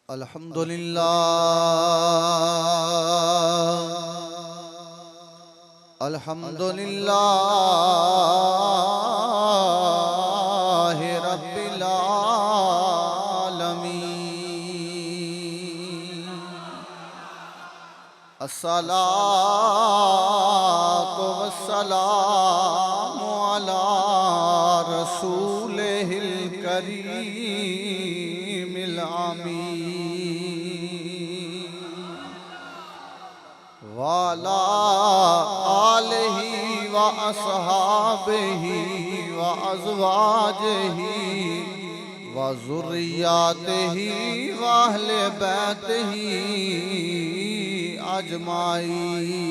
अल्हम्दुलिल्लाह अल्हम्दुलिल्लाह रब्बिल आलमीन। अस्सलातु वस्सलामु अला रसूलिहिल करीमिल आमीन वाला आलिही व अस्हाबिही व अज़वाजिही व ज़ुर्रिय्यातिही व अहले बैतिही अजमाईन।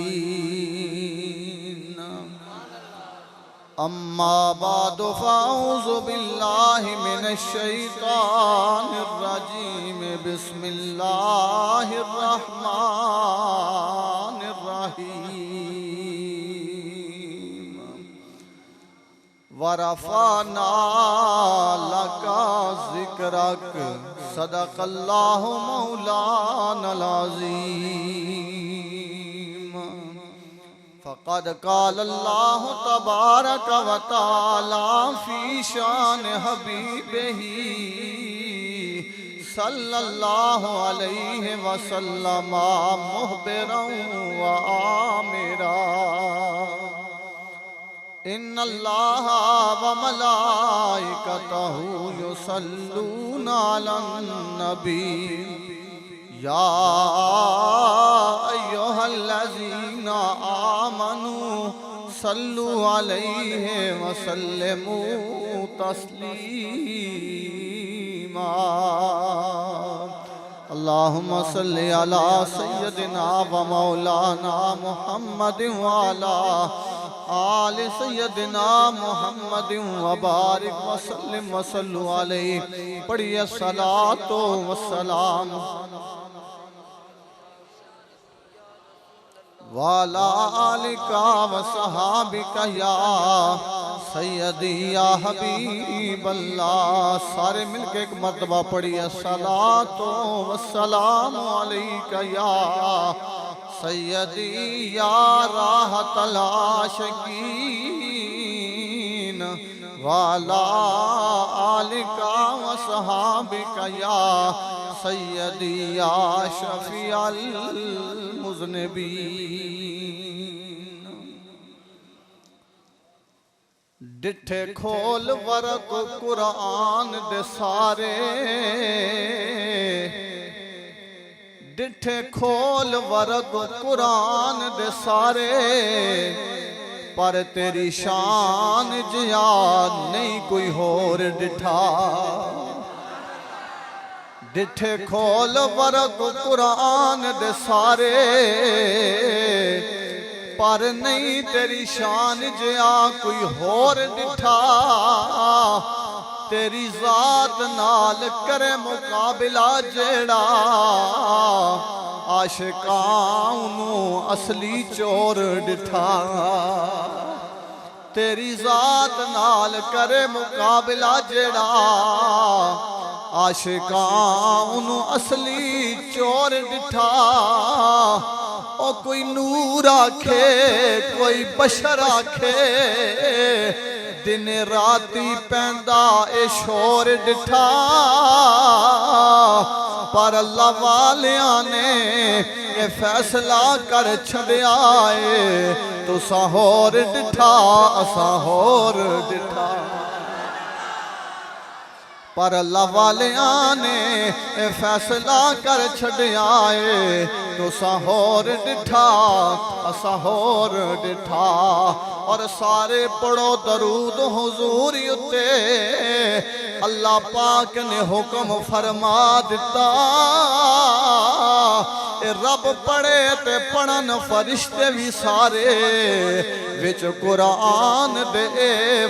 अम्मा बादु फ़अऊज़ु बिल्लाहि मिनश शैतानिर रजीम। बिस्मिल्लाहिर रहमानिर रहीम। वरफ़अना लका ज़िक्रक। सदक़ल्लाहु मौलानल अज़ीम। फ़क़द क़ालल्लाहु तबारक व तआला फ़ी शान हबीबिही सल्लल्लाहु अलैहि वसल्लम मुख़बिरन व आमिरा। इन्नल्लाहा व मलाइकतहु युसल्लूना अलन नबी। या अय्युहल्लज़ीना आमनू सल्लु अलैहि व सल्लिमू तस्लीमा। अल्लाहुम्मा सल्लि अला सय्यदिना व मौलाना मुहम्मदिन व अला आले सय्यदिना मुहम्मदिन व बारिक व सल्लिम व सल्लु अलैहि। पढ़िए सलातो व सलाम वाला आलिका व सहाबिका या सय्यदी या हबीबल्लाह। सारे मिलके एक मर्तबा पढ़िए सलातो व सलाम अलैका या सय्यदी या राहतल आशिकीन वाला आलिका व सहाबिका या सय्यदी या शफीअल मुज़निबीन। डिठे खोल वरक कुरान दे सारे। डिठे खोल वरक कुरान दे सारे। पर तेरी शान जिया नहीं कोई होर डिठा। डिठे खोल वरक कुरान दे सारे। पर नहीं तेरी शान जिया कोई होर डिठा। तेरी ज़ात नाल करे मुकाबिला जेड़ा आशिकां नू असली चोर डिठा। तेरी ज़ात नाल करे मुकाबिला जेड़ा आशिकां नू असली चोर डिठा। ओ कोई नूर आखे कोई बशर आखे दिन राती पैंदा ए शोर डिठा। पर अल्लाह वालिया ने ये फैसला कर छड़िया है तुसा होर डिठा असा होर डिठा। पर अल्लाह वालिया ने फैसला कर छड़िया है तुसा होर डिठा असा होर डिठा। और सारे पढ़ो दरूद हुजूर उत्ते। अल्लाह पाक ने हुक्म फरमा दिता रब पढ़े ते पढ़न फरिश्ते भी सारे। विच कुरान दे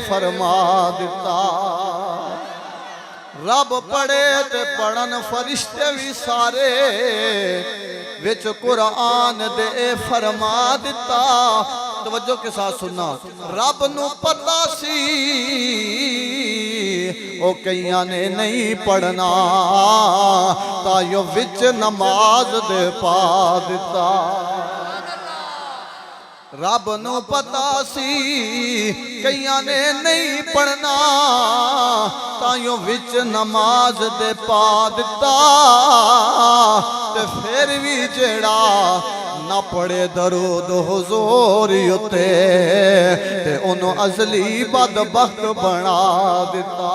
फरमा दिता रब पढ़े ते पढ़न फरिश्ते भी सारे। विच कुरान दे फरमा दिता। तवज्जो के साथ सुनना। रब नू पता सी ओ कईयां ने नहीं पढ़ना तायो विच नमाज दे पा दिता। रब नू पता सी कईयां ने नहीं पढ़ना तायो विच नमाज दे पा दिता। ते फिर भी जेड़ा ना पढ़े दरूद हुजूर उत्ते ते ओनू अजली बदबख्त बना दिता।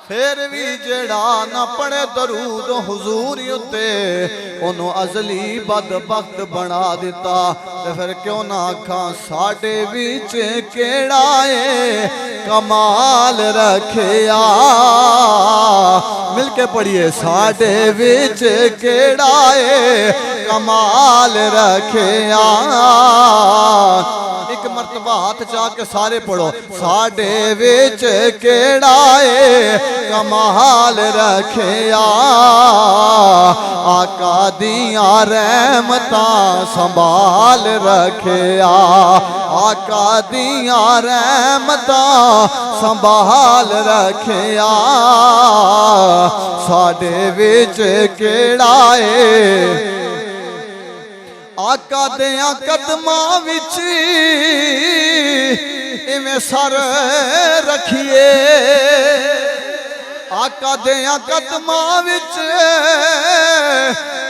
फिर भी जेड़ा ना पढ़े दरूद हुजूर उत्ते ओनू अजली बदबख्त बना दिता। ते फिर क्यों ना आखां साडे विच केड़ा है कमाल रखिया। मिलके पढ़िए साडे विच केड़ा है कमाल रखिया। एक मर्तबा हाथ चा के सारे पढ़ो साडे विच केड़ा है कमाल रखिया। आका दिया रहमतां संभाल रखिया। आका दिया रहमतां संभाल रखिया। साडे विच केड़ा है आका दिया कदमां विच इवें सर रखिए। आका दिया कदमां विच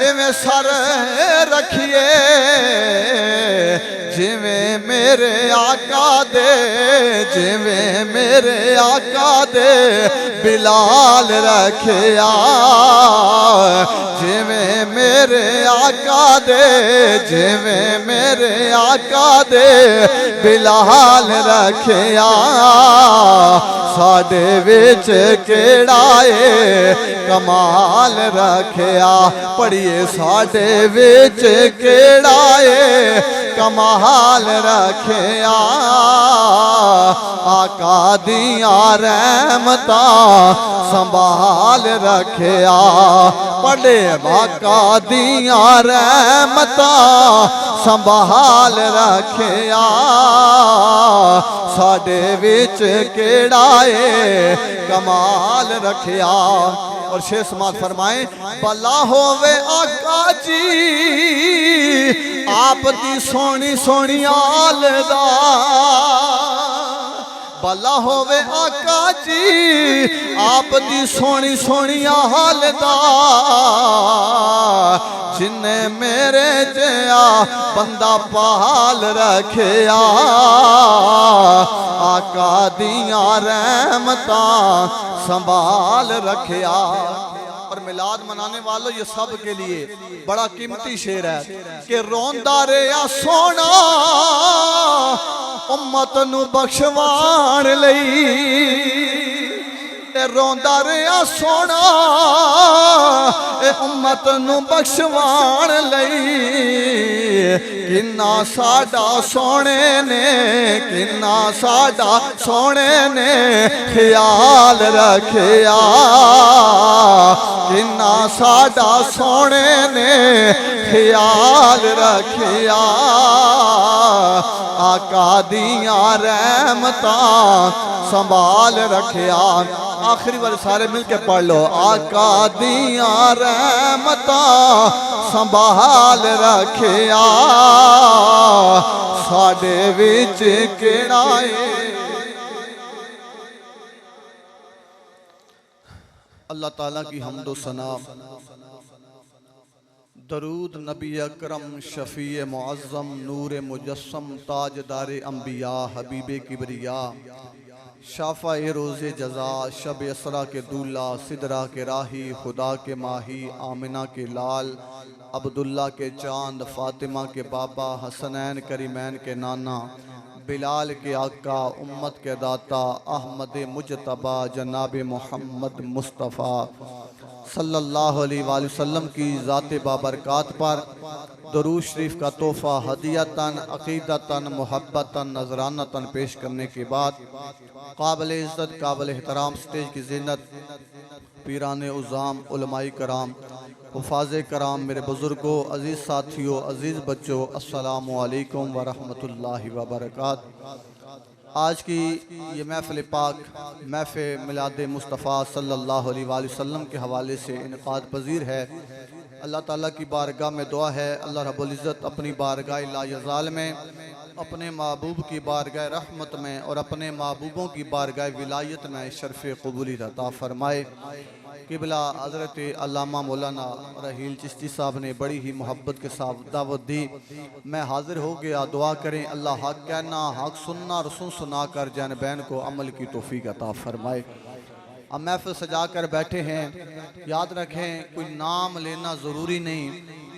इवें सर रखिए। जिवें मेरे आका दे जिवें मेरे आका दे बिलाल रखिया। जिवें मेरे आका दे जिवें मेरे आका दे बिलाल रखिया। साडे विच केड़ा है कमाल रखिया। पढ़िए साडे विच केड़ा है कमाल रखिया। आका दिया रहमतां संभाल रखिया। पढ़े आका दिया रहमतां संभाल रखिया। साडे विच केड़ा है कमाल रखिया। और शेर समात फरमाए भला होवे आका जी आप दी सोनी सोनी आल दा। भला होवे आका जी आप दी सोनी सोनी आल दा। जिन्ने मेरे जया बंदा पाल रखिया। आका दिया रहमतां संभाल रखिया। और मिलाद मनाने वालों ये सब के लिए बड़ा कीमती शेर है कि रोंदा रहा सोना उम्मत नू बख्शवाण लई। रोंदा रहा सोना उम्मत नू बख्शवाण लई। किन्ना साडा सोने ने किन्ना साडा सोने ने ख्याल रखिया। किन्ना साडा सोने ने ख्याल रखिया। आका दिया रहमतां संभाल रखिया। आखिरी बार सारे मिलके पढ़ लो आका दिया रहमतां संभाल रखिया। साडे विच केड़ा है। अल्लाह ताला की हम्दो सना दरूद नबी अकरम शफी मुअज़्ज़म नूर मुजस्सम ताजदार अंबिया हबीब किबरिया शाफा रोज़े जज़ा शब असरा के दूल्हा सिदरा के राही खुदा के माही आमिना के लाल अब्दुल्ला के चांद फातिमा के बाबा हसनैन करीमैन के नाना बिलाल के आका उम्मत के दाता अहमद मुजतबा जनाब मोहम्मद मुस्तफ़ा सल्लल्लाहु अलैहि वसल्लम की ज़ात बाबरकात पर दरूद शरीफ का तोहफ़ा हदियतन अक़ीदतन मुहब्बतन नजरानतन पेश करने के बाद काबिल इज़्ज़त काबिल एहतराम स्टेज की ज़ीनत पीराने उज़ाम उलमाई कराम हुफ़ाज़े कराम मेरे बुज़ुर्गों अज़ीज़ साथियों अज़ीज़ बच्चों अस्सलामु अलैकुम व रहमतुल्लाहि व बरकातहू। आज की ये महफ़िल पाक महफ़िल मिलाद मुस्तफ़ा सल्लल्लाहु अलैहि वसल्लम के हवाले से इनक़ाद पज़ीर है। अल्लाह ताला की बारगाह में दुआ है, अल्लाह रब्बुल इज़्ज़त अपनी बारगाह लायज़ाल में, अपने महबूब की बारगाह रहमत में और अपने महबूबों की बारगाह विलायत में शर्फ़ क़बूली अता फ़रमाए। क़िबला हज़रत अल्लामा मौलाना रहील चिश्ती साहब ने बड़ी ही मोहब्बत के साथ दावत दी। मैं हाज़िर हो गया, दुआ करें अल्लाह हक़ कहना, हक़ सुनना और सुना कर जैन बैन को अमल की तौफ़ीक़ अता फ़रमाए। अब महफ़िल सजा कर बैठे हैं, याद रखें कोई नाम लेना ज़रूरी नहीं।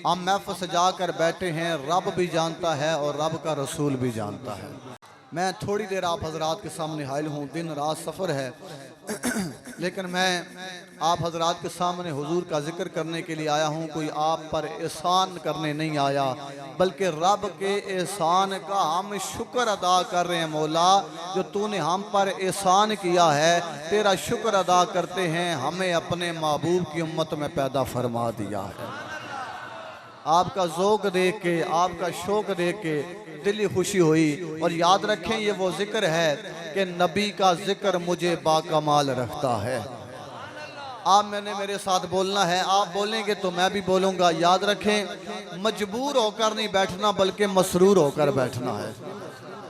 हम महफ़िल सजा कर बैठे हैं, रब भी जानता है और रब का रसूल भी जानता है। मैं थोड़ी देर आप हजरात के सामने हाजिर हूँ, दिन रात सफ़र है लेकिन मैं आप हजरात के सामने हुजूर का जिक्र करने के लिए आया हूँ। कोई आप पर एहसान करने नहीं आया, बल्कि रब के एहसान का हम शुक्र अदा कर रहे हैं। मौला, जो तूने हम पर एहसान किया है, तेरा शुक्र अदा करते हैं, हमें अपने महबूब की उम्मत में पैदा फरमा दिया है। आपका ज़ौक़ देख के, आपका शौक़ देख के दिली खुशी हुई। और याद रखें, ये वो ज़िक्र है कि नबी का ज़िक्र मुझे बाकमाल रखता है। आप मैंने मेरे साथ बोलना है, आप बोलेंगे तो मैं भी बोलूँगा। याद रखें, मजबूर होकर नहीं बैठना बल्कि मसरूर होकर बैठना है।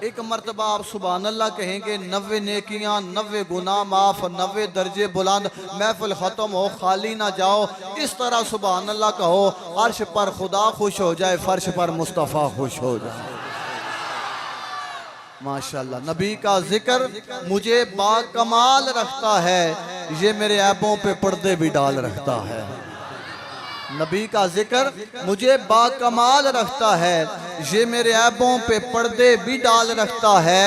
एक मरतबा आप सुभान अल्लाह कहेंगे, 90 नेकियां, 90 गुनाह माफ़, 90 दर्जे बुलंद, महफिल ख़त्म हो, खाली ना जाओ। इस तरह सुभान अल्लाह कहो, अर्श पर खुदा खुश हो जाए, फर्श पर मुस्तफ़ा खुश हो जाए। माशाअल्लाह, नबी का जिक्र मुझे बाकमाल रखता है, ये मेरे ऐबों पे पर्दे भी डाल रखता है। नबी का जिक्र मुझे बाकमाल रखता है, ये मेरे ऐबों पे पर्दे भी डाल रखता है।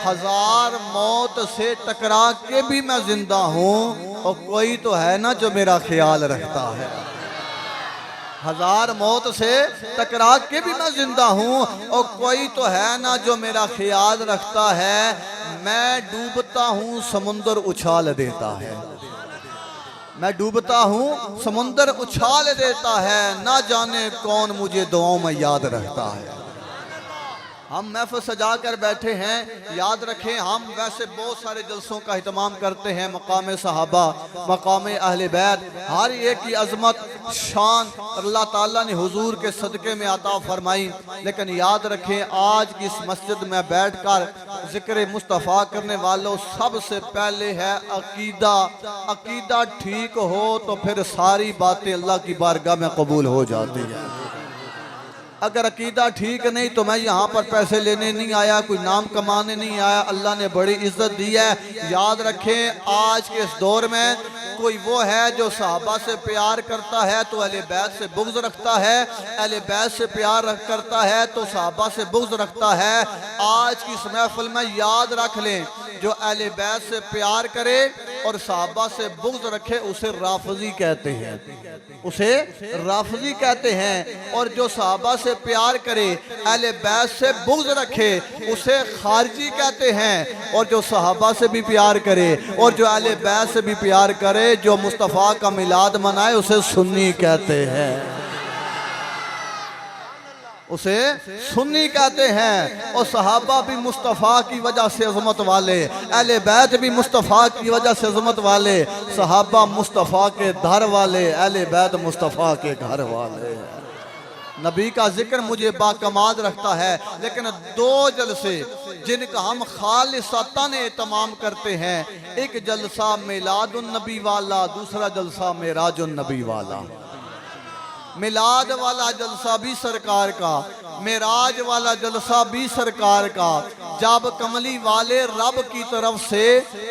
हजार मौत से टकरा के भी मैं जिंदा हूँ, और कोई तो है ना जो मेरा ख्याल रखता है। हजार मौत से टकरा के भी मैं जिंदा हूँ, और कोई तो है ना जो मेरा ख्याल रखता है। मैं डूबता हूँ, समुंदर उछाल देता है। मैं डूबता हूँ, समुंदर उछाल देता है, ना जाने कौन मुझे दुआओं में याद रखता है। हम महफ़िल सजा कर बैठे हैं। याद रखें, हम वैसे बहुत सारे जलसों का इहतमाम करते हैं, मकाम सहाबा, मकाम अहले बैत, हर एक की अज़मत शान अल्लाह ताला ने हुजूर के सदक़े में अता फरमाई। लेकिन याद रखें, आज की इस मस्जिद में बैठकर ज़िक्र मुस्तफ़ा करने वालों सबसे पहले है अकीदा। अकीदा ठीक हो तो फिर सारी बातें अल्लाह की बारगाह में कबूल हो जाती हैं। अगर अकीदा ठीक नहीं तो मैं यहाँ पर पैसे लेने नहीं आया, कोई नाम कमाने नहीं आया। अल्लाह ने बड़ी इज्जत दी है। याद रखें, आज के इस दौर में कोई वो है जो सहाबा से प्यार करता है तो अहले बैत से बुग़्ज़ रखता है, अहले बैत से प्यार करता है तो सहाबा से बुग़्ज़ रखता है। आज की इस महफ़िल में याद रख लें, जो अहले बैत से प्यार करे और सहाबा से बुग़्ज़ रखे, उसे राफ़ज़ी कहते हैं, उसे राफ़ज़ी कहते हैं। और जो सहाबा से प्यार करे, अहले बैत से बुग़्ज़ रखे, उसे खारजी कहते हैं। और जो सहाबा से भी प्यार करे और जो अहले बैत से भी प्यार करे, जो मुस्तफ़ा का मिलाद मनाए, उसे सुन्नी कहते हैं, उसे सुन्नी कहते हैं। और सहाबा भी मुस्तफ़ा की वजह से अज़मत वाले, अहले बैत भी मुस्तफ़ा की वजह से अज़मत वाले। सहाबा मुस्तफ़ा के घर वाले, अहले बैत मुस्तफ़ा के घर वाले। नबी का जिक्र मुझे बाकमाल रखता है। लेकिन दो जलसे जिनका हम खालिसतन एहतमाम करते हैं, एक जलसा मिलादुन नबी वाला, दूसरा जलसा मेराजुन नबी वाला। मिलाद वाला जलसा भी सरकार का, मेराज वाला जलसा भी सरकार का। जब कमली वाले रब की तरफ से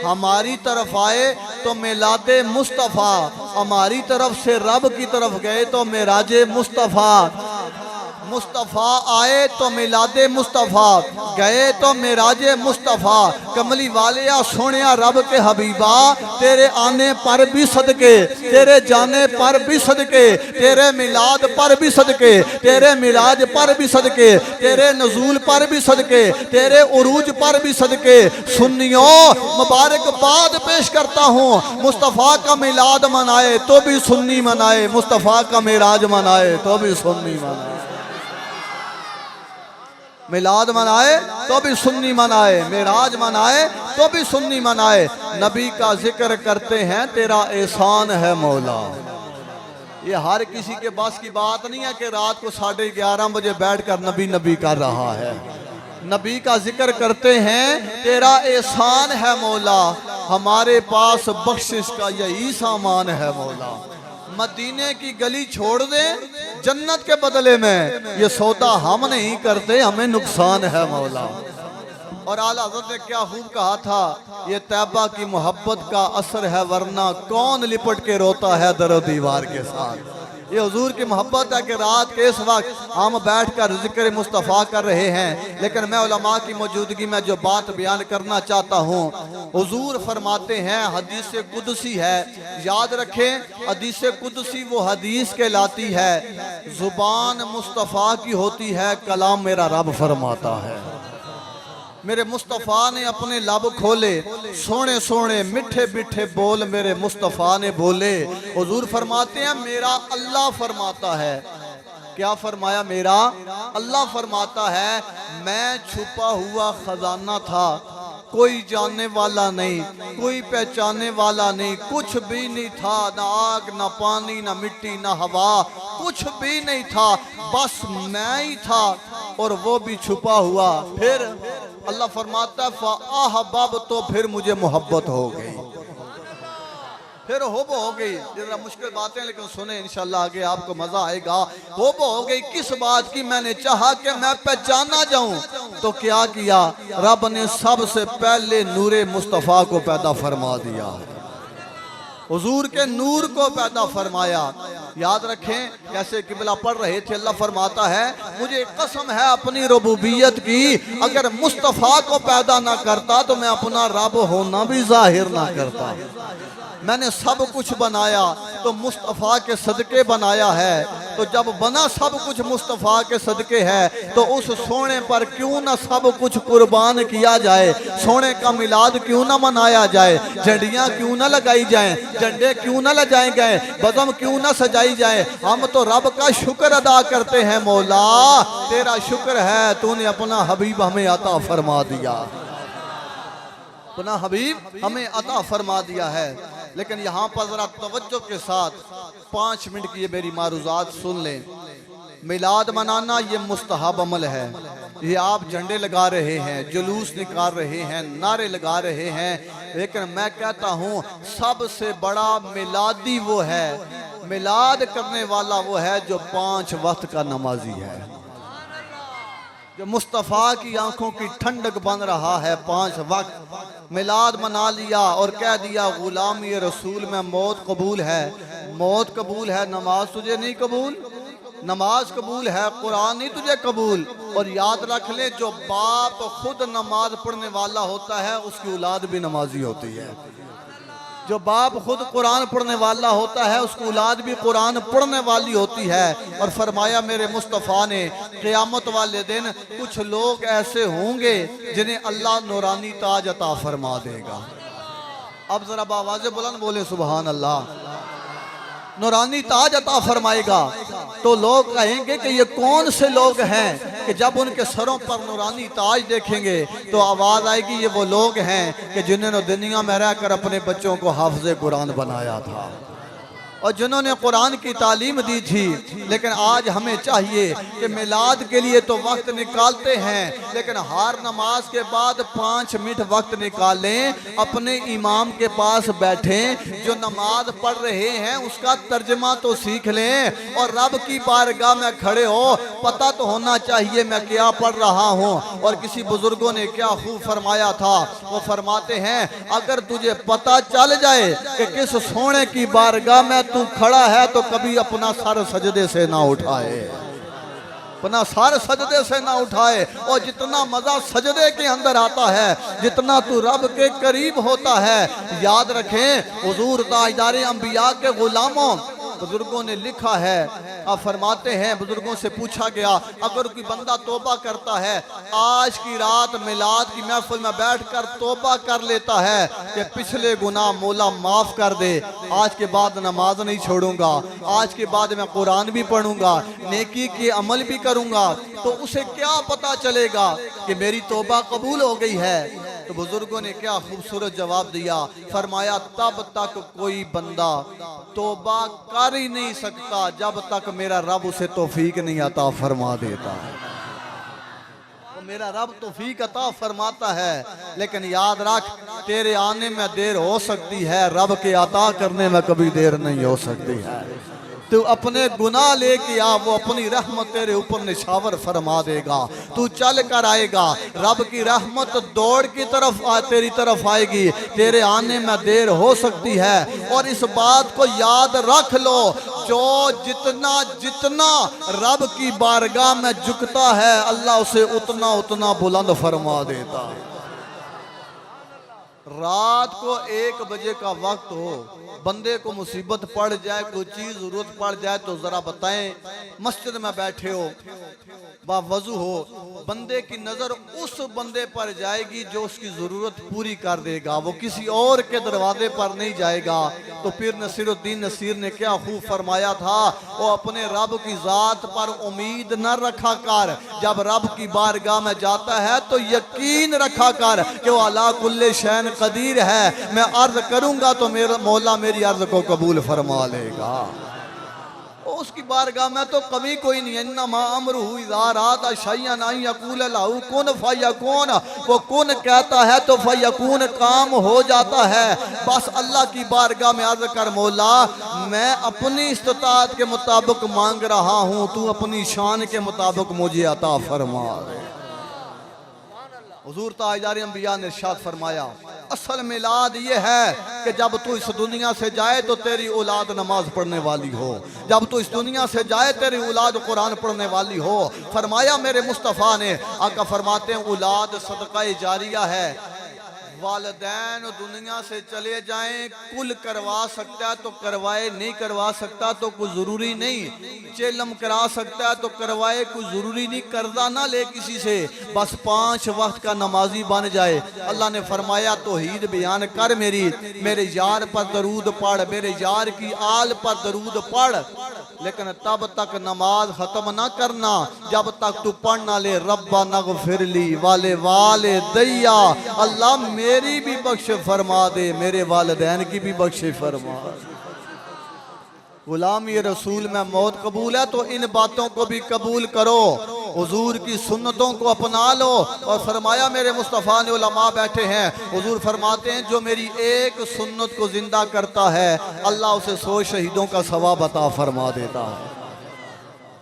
हमारी तरफ आए तो मिलादे मुस्तफ़ा, हमारी तरफ से रब की तरफ गए तो मेराजे मुस्तफ़ा। मुस्तफ़ा आए तो मिलादे मुस्तफ़ा, गए तो मेराजे मुस्तफ़ा। कमली वाले या सोने रब के हबीबा, तेरे आने पर भी सदके, तेरे जाने पर भी सदके, तेरे मिलाद पर भी सदके, तेरे मिलाद पर भी सदके, तेरे नज़ूल पर भी सदके, तेरे उरूज पर भी सदके। सुन्नियों, मुबारकबाद पेश करता हूँ। मुस्तफ़ा का मिलाद मनाए तो भी सुन्नी मनाए, मुस्तफ़ा का मिराज मनाए तो भी सुन्नी मनाए। मिलाद मनाए तो भी सुन्नी मनाए, मेराज मनाए तो भी सुन्नी मनाए। नबी का जिक्र करते हैं तेरा एहसान है मौला। ये हर किसी के बस की बात नहीं है कि रात को 11:30 बजे बैठकर नबी नबी कर रहा है। नबी का जिक्र करते हैं तेरा एहसान है मौला, हमारे पास बख्शिश का यही सामान है मौला। मदीने की गली छोड़ दे जन्नत के बदले में, ये सौदा हम नहीं करते, हमें नुकसान है मौला। और आला हज़रत ने क्या खूब कहा था, ये तैबा की मोहब्बत का असर है, वरना कौन लिपट के रोता है दरो दीवार के साथ। ये हुजूर की मोहब्बत है कि रात के इस वक्त हम बैठकर जिक्र मुस्तफ़ा कर रहे हैं, लेकिन मैं उलमा की मौजूदगी में जो बात बयान करना चाहता हूँ, हुजूर फरमाते हैं हदीस कुदसी है, याद रखें हदीस कुदसी वो हदीस कहलाती है, जुबान मुस्तफ़ा की होती है, कलाम मेरा रब फरमाता है। मेरे मुस्तफ़ा ने अपने लब खोले, सोने सोने मिठे मिठे बोल मेरे मुस्तफ़ा ने बोले। हुजूर फरमाते हैं मेरा अल्लाह फरमाता है, क्या फरमाया, मेरा अल्लाह फरमाता है, मैं छुपा हुआ खजाना था, कोई जानने वाला नहीं, कोई पहचानने वाला नहीं, कुछ भी नहीं था, ना आग ना पानी ना मिट्टी ना हवा, कुछ भी नहीं था, बस मैं ही था और वो भी छुपा हुआ। फिर अल्लाह फरमाता फ़अहबब, तो फिर मुझे मोहब्बत हो गई, फिर होबो हो गई। जरा मुश्किल बातें लेकिन सुने इंशाल्लाह आगे आपको मजा आएगा। होबो हो गई किस बात की, मैंने चाहा कि मैं पहचाना जाऊं, तो क्या किया, रब ने सबसे पहले नूरे मुस्तफ़ा को पैदा फरमा दिया, हुजूर के नूर को पैदा फरमाया। याद रखें कैसे किबला पढ़ रहे थे, अल्लाह फरमाता है मुझे कसम है अपनी रबूबियत की, अगर मुस्तफ़ा को पैदा ना करता तो मैं अपना रब होना भी जाहिर ना करता। मैंने सब कुछ बनाया तो मुस्तफ़ा के सदके बनाया है, तो जब बना सब कुछ मुस्तफ़ा के सदके है, तो उस सोने पर क्यों ना सब कुछ कुर्बान किया जाए, सोने का मिलाद क्यों ना मनाया जाए, झंडियाँ क्यों ना लगाई जाएं, झंडे क्यों ना लगाए गए, बदम क्यों ना सजाई जाए। हम तो रब का शुक्र अदा करते हैं, मौला तेरा शुक्र है तूने अपना हबीब हमें अता फरमा दिया, अपना हबीब हमें अता फरमा दिया है। लेकिन यहाँ पर जरा तवज्जो के साथ 5 मिनट की ये मेरी मारूज़ात सुन लें। मिलाद मनाना ये मुस्तहब अमल है, ये आप झंडे लगा रहे हैं, जुलूस निकाल रहे हैं, नारे लगा रहे हैं, लेकिन मैं कहता हूँ सबसे बड़ा मिलादी वो है, मिलाद करने वाला वो है जो 5 वक्त का नमाजी है, जो मुस्तफ़ा की आंखों की ठंडक बन रहा है। 5 वक्त मिलाद मना लिया और कह दिया गुलामी रसूल में मौत कबूल है, मौत कबूल है, नमाज तुझे नहीं कबूल, नमाज कबूल है, कुरान नहीं तुझे कबूल। और याद रख ले जो बाप खुद नमाज पढ़ने वाला होता है उसकी औलाद भी नमाजी होती है, जो बाप खुद कुरान पढ़ने वाला होता है उसकी औलाद भी कुरान पढ़ने वाली होती है। और फरमाया मेरे मुस्तफ़ा ने क़यामत वाले दिन कुछ लोग ऐसे होंगे जिन्हें अल्लाह नूरानी ताज अता फरमा देगा। अब जरा आवाज़ बुलंद बोले सुभान अल्लाह। नूरानी ताज अता फरमाएगा तो लोग कहेंगे कि ये कौन से लोग हैं, कि जब उनके सरों पर नूरानी ताज देखेंगे तो आवाज़ आएगी ये वो लोग हैं कि जिन्होंने दुनिया में रहकर अपने बच्चों को हाफ़िज़ कुरान बनाया था और जिन्होंने कुरान की तालीम दी थी। लेकिन आज हमें चाहिए कि मिलाद के लिए तो वक्त निकालते हैं, लेकिन हर नमाज के बाद 5 मिनट वक्त निकालें, अपने इमाम के पास बैठें, जो नमाज पढ़ रहे हैं उसका तर्जमा तो सीख लें और रब की बारगाह में खड़े हो, पता तो होना चाहिए मैं क्या पढ़ रहा हूँ। और किसी बुजुर्गों ने क्या खूब फरमाया था, वो फरमाते हैं अगर तुझे पता चल जाए कि किस सोने की बारगाह में तू खड़ा है तो कभी अपना सर सजदे से ना उठाए, अपना सर सजदे से ना उठाए। और जितना मजा सजदे के अंदर आता है, जितना तू रब के करीब होता है, याद रखें हुजूर ताजदार अंबिया के गुलामों बुजुर्गों ने लिखा है आप फरमाते हैं बुजुर्गों से पूछा गया अगर कोई बंदा तौबा करता है, आज की रात मिलाद की महफिल में बैठकर तौबा कर लेता है कि पिछले गुनाह मौला माफ कर दे, आज के बाद नमाज नहीं छोड़ूंगा, आज के बाद मैं कुरान भी पढ़ूंगा, नेकी के अमल भी करूंगा, तो उसे क्या पता चलेगा कि मेरी तौबा कबूल हो गई है। तो बुजुर्गों ने क्या खूबसूरत जवाब दिया, फरमाया तब तक कोई बंदा तौबा कर ही नहीं सकता जब तक मेरा रब उसे तौफीक नहीं अता फरमा देता। तो मेरा रब तौफीक अता फरमाता है, लेकिन याद रख तेरे आने में देर हो सकती है, रब के अता करने में कभी देर नहीं हो सकती है। तू अपने गुनाह लेके आ, वो अपनी रहमत तेरे ऊपर निछावर फरमा देगा। तू चल कर आएगा, रब की रहमत दौड़ की तरफ तेरी तरफ आएगी, तेरे आने में देर हो सकती है। और इस बात को याद रख लो, जो जितना जितना रब की बारगाह में झुकता है, अल्लाह उसे उतना उतना बुलंद फरमा देता है। रात को 1 बजे का वक्त हो, बंदे को मुसीबत पड़ जाए, कोई चीज जरूरत पड़ जाए, तो जरा बताएं, मस्जिद में बैठे हो, बावजू हो, बंदे की नजर उस बंदे पर जाएगी जो उसकी जरूरत पूरी कर देगा, वो किसी और के दरवाजे पर नहीं जाएगा। तो फिर नसीरुद्दीन नसीर ने क्या खूब फरमाया था, वो अपने रब की जात पर उम्मीद न रखा कर, जब रब की बारगाह में जाता है तो यकीन रखा कर कि वो अला कुल्ले शैन कदीर है, मैं अर्ज करूंगा तो मेरा मौला मेरी अर्ज को कबूल फरमा लेगा। उसकी बारगाह में तो कभी कोई नहीं है। इन्नमा अमरुहु इज़ा अरादा शैअन अन यक़ूल लहू कुन फयकून, वो कुन कहता है तो फयकून काम हो जाता है। बस अल्लाह की बारगाह में अर्ज कर, मौला मैं अपनी इस्तिताअत के मुताबिक मांग रहा हूँ, तू अपनी शान के मुताबिक मुझे अता फरमा दे। हुजूर ताजदार अंबिया ने इरशाद फरमाया, असल मिलाद ये है कि जब तू इस दुनिया से जाए तो तेरी औलाद नमाज पढ़ने वाली हो, जब तू इस दुनिया से जाए तेरी औलाद कुरान पढ़ने वाली हो। फरमाया मेरे मुस्तफ़ा ने, आका फरमाते हैं औलाद सदका जारिया है। वालिदैन दुनिया से चले जाएं, कुल करवा सकता है तो करवाए, नहीं करवा सकता तो कोई ज़रूरी नहीं, चेलम करा सकता है तो करवाए, कोई ज़रूरी नहीं, कर्जा ना ले किसी से, बस 5 वक्त का नमाजी बन जाए। अल्लाह ने फरमाया तौहीद बयान कर, मेरे यार पर दरूद पढ़, मेरे यार की आल पर दरूद पढ़, लेकिन तब तक नमाज ख़त्म ना करना जब तक तू पढ़ ना ले रब्बा नग़फ़िरली वाले वाले दैया, अल्लाह मेरी भी बख्श फरमा दे, मेरे वालिदैन की भी बख्श फरमा। गुलामी रसूल में मौत कबूल है तो इन बातों को भी कबूल करो, हुजूर की सुन्नतों को अपना लो। और फरमाया मेरे मुस्तफ़ा ने, उलमा बैठे हैं, हुजूर फरमाते हैं जो मेरी एक सुन्नत को जिंदा करता है अल्लाह उसे 100 शहीदों का सवाब अता फरमा देता है।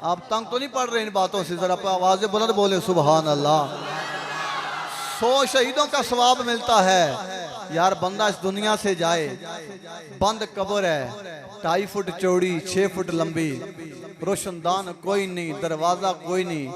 आप तंग तो नहीं पड़ रहे इन बातों से, जरा आवाज़ें बुलंद बोले सुभान अल्लाह। 100 शहीदों का सवाब मिलता है। यार बंदा इस दुनिया से जाए, बंद कब्र है, 2.5 फुट चौड़ी, 6 फुट लंबी, रोशनदान कोई नहीं, दरवाजा कोई नहीं,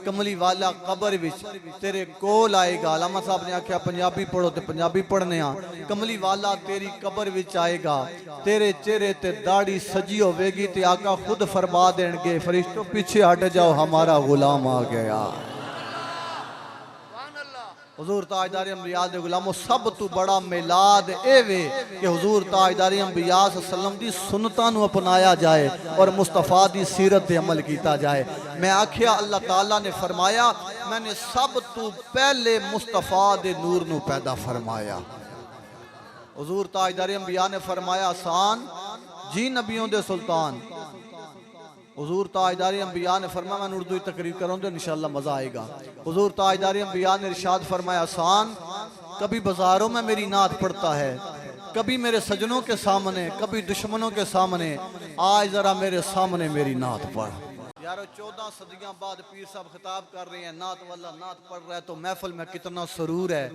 कमली वाला कब्र विच तेरे कोल आएगा। अलामा साहब ने आख्या पंजाबी पढ़ो तो पंजाबी पढ़ने आ, कमली वाला तेरी कब्र विच आएगा, तेरे चेहरे ते दाढ़ी सजी होवेगी ते आका खुद फरमा देंगे, फरिश्तों पीछे हट जाओ हमारा गुलाम आ गया। हुजूर ताजदार अंबिया दे गुलामों, सब तो बड़ा मिलाद एवे कि हुजूर ताजदार अंबिया सल्लम दी सुन्नतां नूं अपनाया जाए और मुस्तफ़ा दी सीरत पे अमल किया जाए। मैं आख्या अल्लाह ताला ने फरमाया मैंने सब तो पहले मुस्तफ़ा दे नूर नूं पैदा फरमाया। हुजूर ताजदार अंबिया ने फरमाया आसान जी नबियों दे सुल्तान। हुजूर ताजदार अंबिया ने फरमाया, मैं उर्दू तकरीर करूँ तो इंशाअल्लाह मज़ा आएगा। हुजूर ताजदार अंबिया ने इरशाद फरमाया आसान कभी बाज़ारों में मेरी नात पढ़ता है, कभी मेरे सजनों के सामने, कभी दुश्मनों के सामने, आज ज़रा मेरे सामने मेरी नात पढ़। यारो 14 सदियां बाद पीर साहब खिताब कर रहे हैं, नात वाला नात पढ़ रहा है तो महफिल में कितना सुरूर है,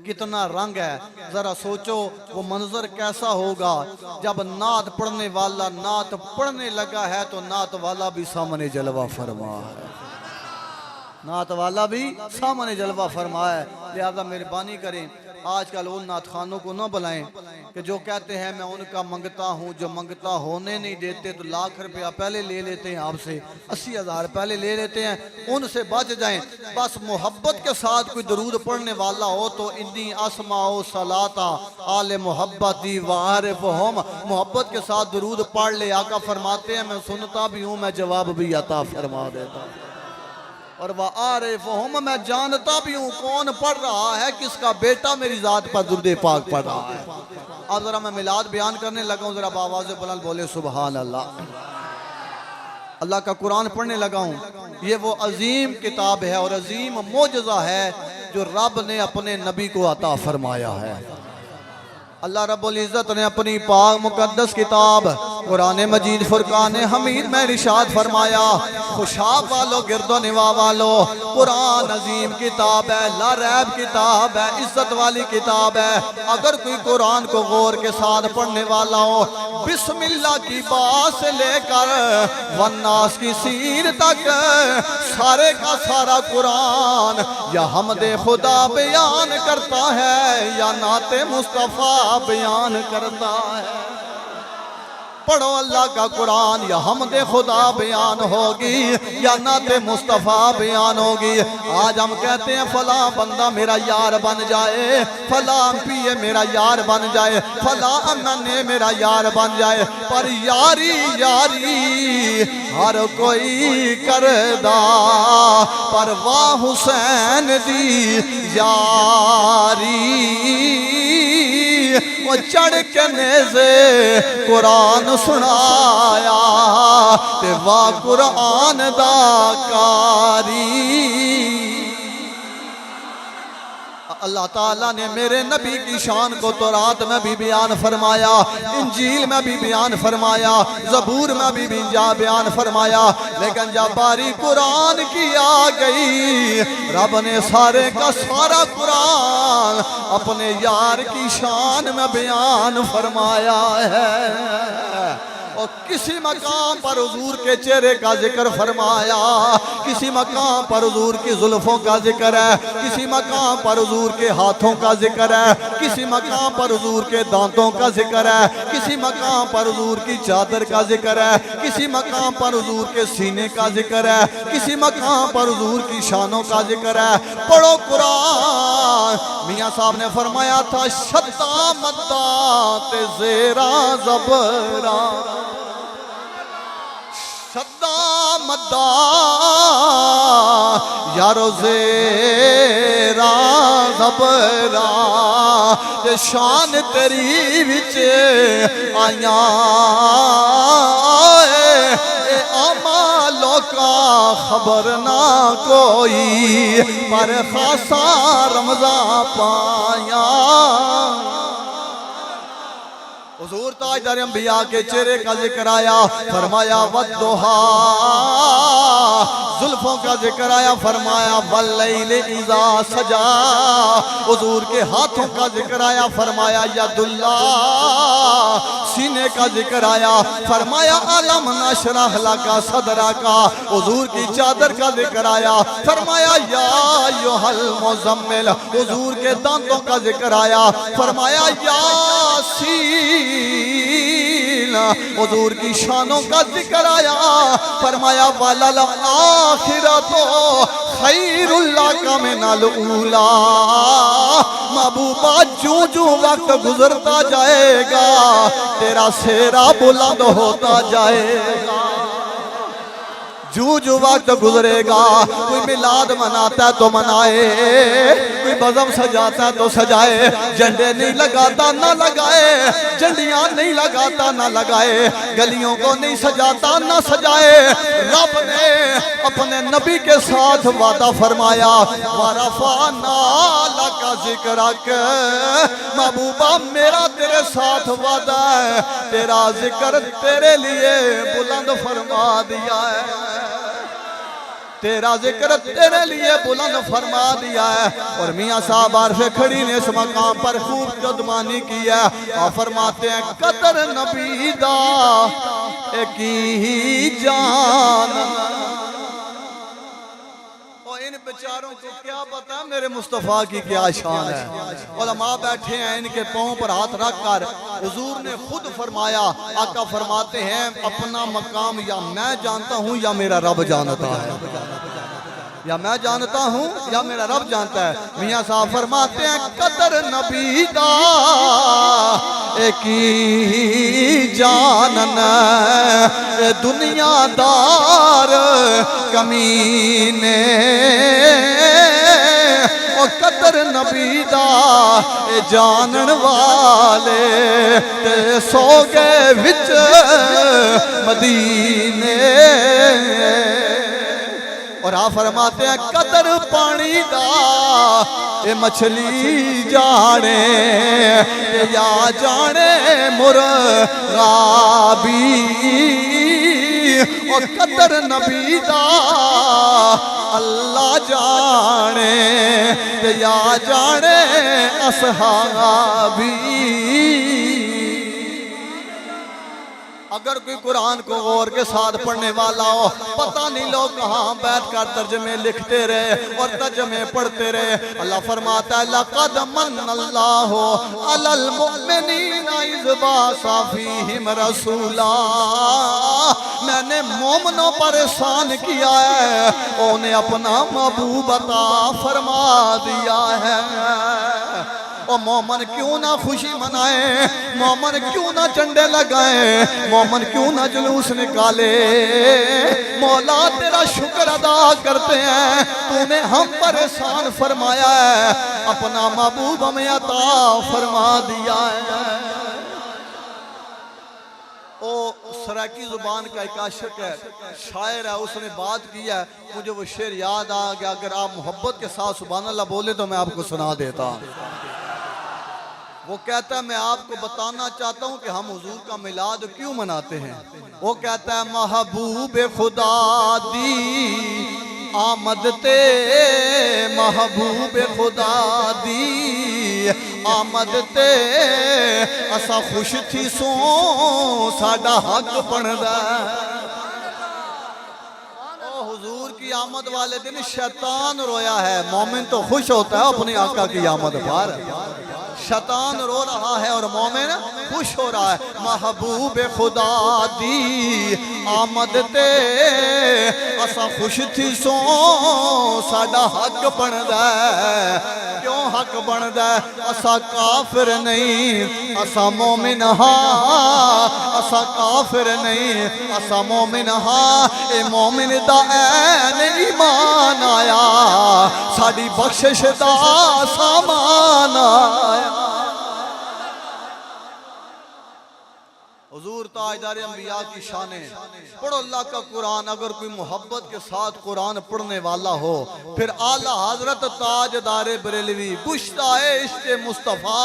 कितना रंग है। जरा सोचो वो मंजर कैसा होगा जब नात पढ़ने वाला नात पढ़ने लगा है तो नात वाला भी सामने जलवा फरमा है, नात वाला भी सामने जलवा फरमा है। लिहाजा मेहरबानी करें आजकल उन नात खानों को न बुलाएं कि जो कहते हैं मैं उनका मंगता हूँ, जो मंगता होने नहीं देते तो लाख रुपया पहले ले लेते हैं आपसे, 80,000 पहले ले लेते हैं। उनसे बच जाएं। बस मोहब्बत के साथ कोई दरूद पढ़ने वाला हो तो इन्नी असमाओ सलाता आले मोहब्बती वारिफ हम, मोहब्बत के साथ दरूद पढ़ ले। आका फरमाते हैं मैं सुनता भी हूँ, मैं जवाब भी अता फरमा देता हूँ, और वह आरिफ हम, मैं जानता भी हूँ कौन पढ़ रहा है, किसका बेटा मेरी जात पर दुरूद पाक पढ़ रहा है। अब जरा मैं मिलाद बयान करने लगा हूँ, जरा आवाज़ बुलंद बोले सुभान अल्लाह। अल्लाह का कुरान पढ़ने लगा हूँ। ये वो अजीम किताब है और अजीम मोजज़ा है जो रब ने अपने नबी को अता फरमाया है। अल्लाह रब्बुल इज़्ज़त ने अपनी पाक मुकद्दस किताब कुरान मजीद फुरकान हमीद में इरशाद फरमाया, खुशाब वालों गिरदो निवा वालों, कुरान अजीम किताब है, ला रैब किताब है, इज्जत वाली किताब है। अगर कोई कुरान को गौर के साथ पढ़ने वाला हो, बिस्मिल्लाह की बात से लेकर वन्नास की सीन तक सारे का सारा कुरान या हमदे खुदा बयान करता है या नाते मुस्तफ़ा बयान करता है। पढ़ो अल्लाह का कुरान, या हमदे खुदा बयान होगी या नाते मुस्तफ़ा बयान होगी। आज हम कहते हैं फला बंदा मेरा यार बन जाए, फला पिए मेरा यार बन जाए, फला अमने मेरा यार बन जाए, पर यारी यारी हर कोई करदा, पर वाह हुसैन दी यारी वो चढ़ के नेज़े कुरान सुनाया ते वाह कुरान दा कारी। अल्लाह ताला ने मेरे नबी की शान को तौरात में भी बयान फरमाया, इंजील में भी बयान फरमाया, ज़बूर में भी बयान फरमाया, लेकिन जब बारी कुरान की आ गई, रब ने सारे का सारा कुरान अपने यार की शान में बयान फरमाया है। और किसी मकाम पर हुजूर के चेहरे का जिक्र फरमाया, किसी मकाम पर हुजूर की जुल्फों का जिक्र है, किसी मकाम पर हुजूर के हाथों का जिक्र है, किसी मकाम पर हुजूर के दांतों का जिक्र है, किसी मकाम पर हुजूर की चादर का जिक्र है, किसी मकाम पर हुजूर के सीने का जिक्र है, किसी मकाम पर हुजूर की शानों का जिक्र है। पढ़ो कुरान। मियाँ साहब ने फरमाया था शत्ता मद्दा ते ज़ेरा ज़बरा, सद्दा मद्दा यारो ज़ेरा ज़बरा, ते शान तेरी विच आया आमा लोका खबर ना कोई, पर खासा रमज़ा पाया। हुजूर ताजदार अंबिया के चेहरे का जिक्र आया, फरमाया वद्दुहा, जुल्फों का जिक्र आया, फरमाया वल्लैल इज़ा सजा, हुजूर के हाथों का जिक्र आया, फरमाया यदुल्लाह, सीने का जिक्र आया, फरमाया अलम नशरह लका सदरा का, हुजूर की चादर का जिक्र आया, फरमाया या अय्युहल मुज़म्मिल, हुजूर के दांतों का जिक्र आया, फरमाया यासीन, हुजूर की शानों का जिक्र आया, फरमाया वलल आखिरतो खैरुल लका मिनल ऊला, महबूबा जूं जूं वक्त गुजरता जाएगा तेरा सेहरा बुलंद होता जाएगा। जू जू वक्त गुजरेगा, कोई मिलाद मनाता है तो मनाए, कोई बज़म सजाता है तो सजाए, झंडे नहीं लगाता ना लगाए, झंडियां नहीं लगाता ना लगाए, गलियों को नहीं सजाता ना सजाए। रब ने अपने नबी के साथ वादा फरमाया, वरफ़अना लका ज़िक्रक, महबूबा मेरा तेरे साथ वादा है, तेरा जिक्र तेरे लिए बुलंद फरमा दिया है, तेरा जिक्र तेरे लिए बुलंद फरमा दिया है। और मियाँ साहब आरफ़े खड़ी ने इस मकाम पर खूब कदमानी की है और फरमाते हैं कदर नबी दा एक ही जान। और इन बेचारों को क्या पता मेरे मुस्तफ़ा की क्या शान है। उलमा बैठे हैं, इनके पाँव पर हाथ रख कर हुजूर ने खुद फरमाया, आका फरमाते हैं अपना मकाम या मैं जानता हूँ या मेरा रब जानता है, या मैं जानता हूँ या मेरा रब जानता है। मियाँ साहब फरमाते हैं कदर नबी दा एक जानन ए दुनियादार कमीने, ओ कदर नबी दा ए जानन वाले ते सो गए विच मदीने। और आप फरमाते हैं कदर पानी दा ए मछली जाने या जाने मुर्गाबी, और कदर नबी दा अल्लाह जाने या जाने असहाबी। अगर कोई कुरान को गौर के साथ पढ़ने वाला हो, पता नहीं लोग कहाँ बैठ कर तर्जमे लिखते रहे और तर्जमे पढ़ते रहे। अल्लाह फरमाता है लक़द मन्नल्लाहु अलल मुमिनीना इज़ बअसा फ़ीहिम रसूला, मैंने मोमिनों पर एहसान किया है, उन्हें अपना महबूब अता फरमा दिया है। और मोमन क्यों ना खुशी मनाए, मोमन क्यों ना झंडे लगाए, मोमन क्यों ना जुलूस निकाले। मौला तेरा शुक्र अदा करते हैं, तूने हम पर एहसान फरमाया है, अपना महबूब हमें अता फरमा दिया है। ओ सराकी जुबान का एक आशिक है, शायर है, उसने बात की है, मुझे वो शेर याद आ गया। अगर आप मोहब्बत के साथ सुभान अल्लाह बोले तो मैं आपको सुना देता। वो कहता है मैं आपको बताना चाहता हूँ कि हम हुजूर का मिलाद क्यों मनाते हैं। वो कहता है महबूब खुदा दी आमद ते, महबूब खुदा दी आमद ते असा खुश थी सो साडा हक बनदा। हुजूर की आमद वाले दिन शैतान रोया है, मोमिन तो खुश होता है अपने आका की आमद पर। शैतान रो रहा है और मोमिन खुश हो रहा है। महबूब खुदा दी आमद ते असा खुश थी सो साडा हक बनदा। क्यों हक बनदा? असा काफिर नहीं असा मोमिन हाँ, असा काफिर नहीं असा मोमिन हाँ। ए मोमिन दा ऐन ईमान आया, साडी बख्शिश दा सामान आया। हुजूर ताजदार अंबिया की शाने। पढ़ो अल्लाह का कुरान। अगर कोई मोहब्बत के साथ कुरान पढ़ने वाला हो, फिर आला हजरत ताजदार बरेलवी गुश्ताए इश्क़ मुस्तफ़ा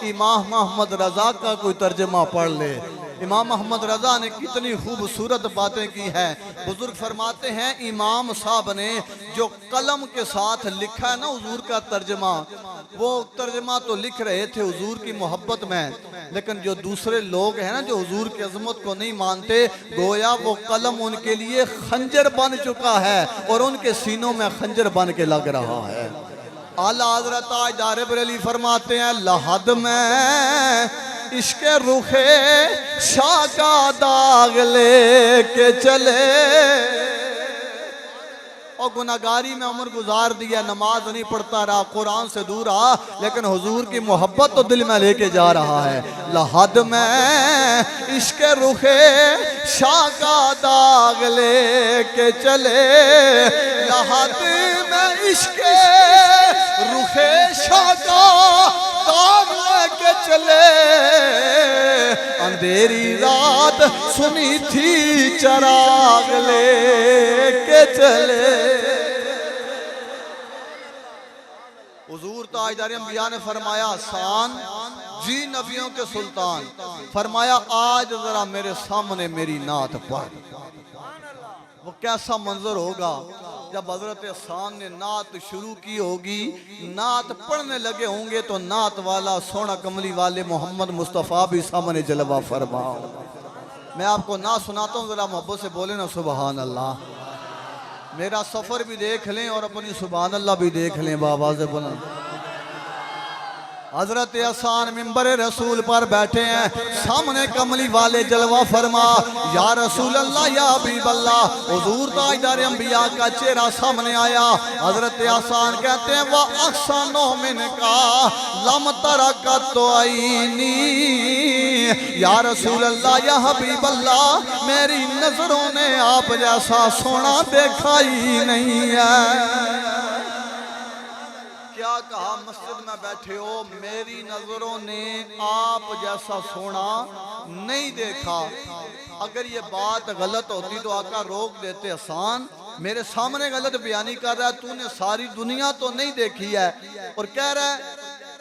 इमाम मोहम्मद रजा का कोई तर्जमा पढ़ ले। इमाम मोहम्मद रजा ने कितनी खूबसूरत बातें की हैं। बुजुर्ग फरमाते हैं इमाम साहब ने जो कलम के साथ लिखा है ना हुजूर का तर्जमा, वो तर्जमा तो लिख रहे थे हुजूर की मोहब्बत में, लेकिन जो दूसरे लोग हैं ना जो हुजूर की अजमत को नहीं मानते, गोया वो कलम उनके लिए खंजर बन चुका है और उनके सीनों में खंजर बन के लग रहा है। आला हज़रत ताजदार बरेली फरमाते हैं लहद में इश्क़े रुखे शाह का दाग लेके चले। और गुनाहगारी में उम्र गुजार दिया, नमाज नहीं पढ़ता रहा, कुरान से दूर रहा, लेकिन हुजूर की मोहब्बत तो दिल में लेके जा रहा है। लहद में इश्क़े रुखे शाह का दाग लेके चले, लहद में इश्क़े रुखे शाह का दाग लेके चले। अंधेरी रात सुनी थी चराग लेके चले। हुजूर ताजदार अंबिया ने फरमाया शान जी नबियों के सुल्तान, फरमाया आज जरा मेरे सामने मेरी नात पढ़। वो कैसा मंजर होगा जब हजरत शान ने नात शुरू की होगी, नात पढ़ने लगे होंगे तो नात वाला सोना कमली वाले मोहम्मद मुस्तफ़ा भी सामने जलवा फरमाओ। मैं आपको ना सुनाता हूँ, जरा मोहब्बत से बोले ना सुबहान अल्लाह। मेरा सफर भी देख लें और अपनी सुभान अल्लाह भी देख लें बाबा से बोला। हजरत हसन मिंबर रसूल पर बैठे हैं, सामने कमली वाले जलवा फरमा, या रसूल अल्लाह या हबीब अल्लाह। हुजूर ताजदार अंबिया का चेहरा सामने आया। हजरत हसन कहते हैं वह अहसनो मिनका लम तरकत तो आईनी, या रसूल अल्लाह या हबीब अल्लाह, मेरी नजरों ने आप जैसा सोना देखा ही नहीं है। क्या कहा? मस्जिद में बैठे हो, मेरी नजरों ने आप जैसा सोना नहीं देखा। अगर ये बात गलत होती तो आका रोक देते, हसन मेरे सामने गलत बयानी कर रहा है, तूने सारी दुनिया तो नहीं देखी है और कह रहा है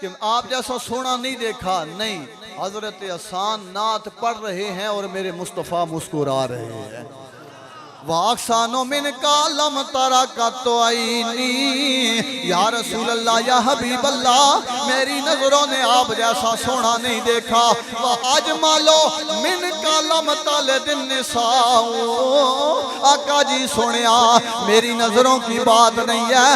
कि आप जैसा सोना नहीं देखा। नहीं, हजरत हसन नात पढ़ रहे हैं और मेरे मुस्तफ़ा मुस्कुरा रहे हैं। वाक्सानो मिन कालम तारा का तो आईनी, या रसूल अल्लाह या हबीब अल्लाह, मेरी नजरों ने आप जैसा सोना नहीं देखा। वह आज मालो मिन कालम ताले दिन निसाओ, आका जी सोनिया मेरी नजरों की बात नहीं है,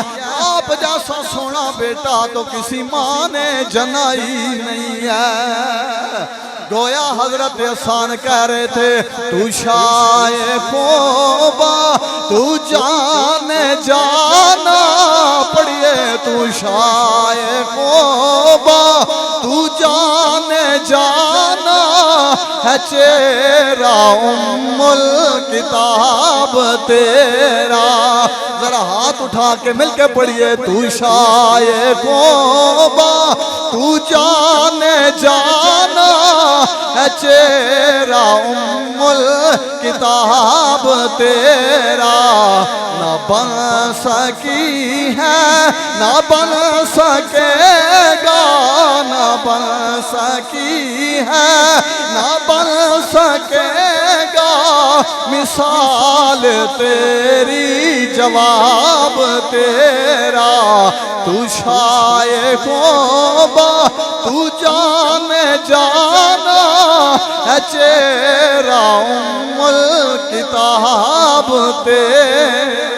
आप जैसा सोना बेटा तो किसी माँ ने जनाई नहीं है। गोया हजरत हसन कह रहे थे तू शाये कोबा तू जाने जाना, पढ़िए तू शाये कोबा तू जाने जाना, है चेहरा उम्मुल किताब तेरा। जरा हाथ उठा के मिलके पढ़िए तू शाये कोबा तू जाने जाना, है चेहरा उम्मुल किताब तेरा। न बन सकी है न बन सकेगा, न बन सकी है न बन सकेगा, मिसाल तेरी जवाब तेरा। तू शाये कोबा तू जाने जाना, है चेहरा उम्मुल किताब तेरा।